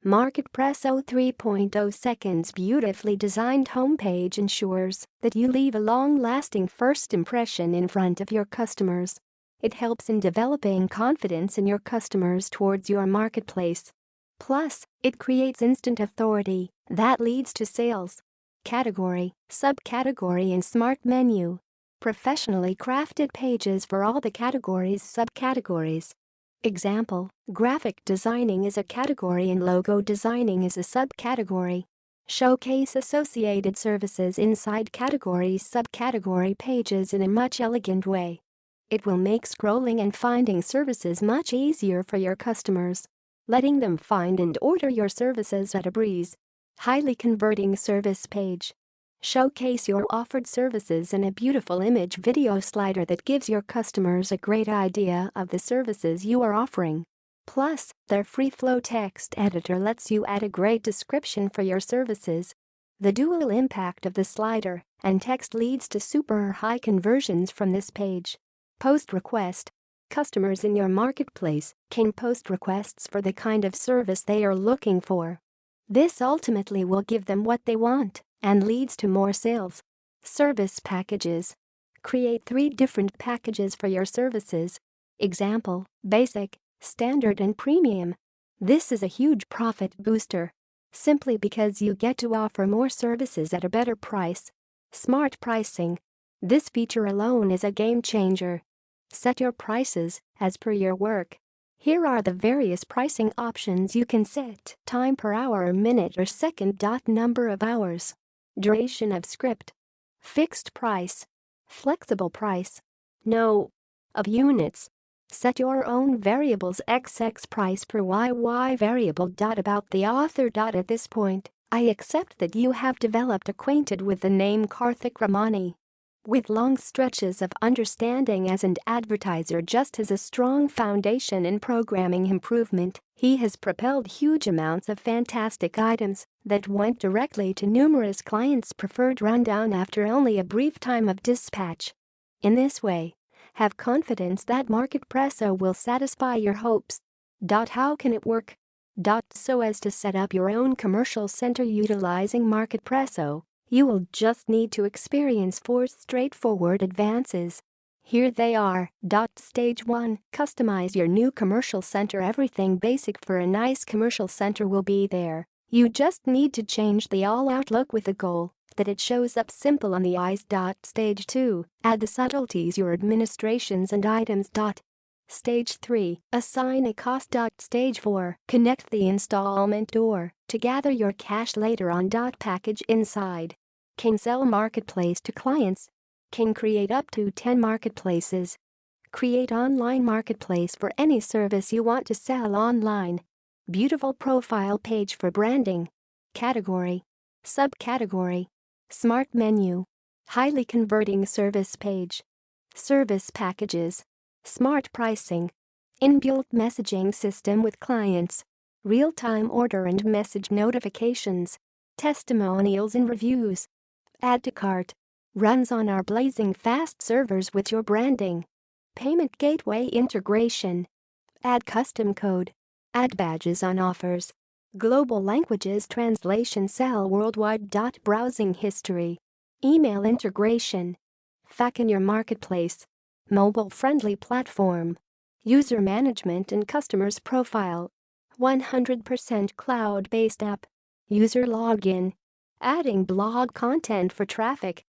MarketPresso 3.0 seconds beautifully designed homepage ensures that you leave a long-lasting first impression in front of your customers. It helps in developing confidence in your customers towards your marketplace. Plus, it creates instant authority that leads to sales. Category, subcategory and smart menu. Professionally crafted pages for all the categories, subcategories. Example, graphic designing is a category and logo designing is a subcategory. Showcase associated services inside categories, subcategory pages in a much elegant way. It will make scrolling and finding services much easier for your customers, letting them find and order your services at a breeze. Highly converting service page. Showcase your offered services in a beautiful image video slider that gives your customers a great idea of the services you are offering. Plus, their free flow text editor lets you add a great description for your services. The dual impact of the slider and text leads to super high conversions from this page. Post request. Customers in your marketplace can post requests for the kind of service they are looking for. This ultimately will give them what they want and leads to more sales. Service packages. Create 3 different packages for your services. Example, basic, standard and premium. This is a huge profit booster, simply because you get to offer more services at a better price. Smart pricing. This feature alone is a game changer. Set your prices as per your work. Here are the various pricing options you can set: time per hour, minute or second. Number of hours. Duration of script. Fixed price. Flexible price. No. Of units. Set your own variables: XX price per YY variable. About the author. At this point, I accept that you have developed acquainted with the name Karthik Ramani. With long stretches of understanding as an advertiser just as a strong foundation in programming improvement, he has propelled huge amounts of fantastic items that went directly to numerous clients' preferred rundown after only a brief time of dispatch. In this way, have confidence that MarketPresso will satisfy your hopes. How can it work? So as to set up your own commercial center utilizing MarketPresso, you will just need to experience 4 straightforward advances. Here they are. Stage 1. Customize your new commercial center. Everything basic for a nice commercial center will be there. You just need to change the all-out look with the goal that it shows up simple on the eyes. Stage 2. Add the subtleties, your administrations and items. Stage 3. Assign a cost. Stage 4. Connect the installment door to gather your cash later on. Package inside. Can sell marketplace to clients. Can create up to 10 marketplaces. Create online marketplace for any service you want to sell online. Beautiful profile page for branding. Category. Subcategory. Smart menu. Highly converting service page. Service packages. Smart pricing. Inbuilt messaging system with clients. Real-time order and message notifications. Testimonials and reviews. Add to cart. Runs on our blazing fast servers with your branding. Payment gateway integration. Add custom code. Add badges on offers. Global languages translation. Sell worldwide. Browsing history. Email integration. FAQ in your marketplace. Mobile-friendly platform. User management and customers profile. 100% cloud-based app. User login. Adding blog content for traffic.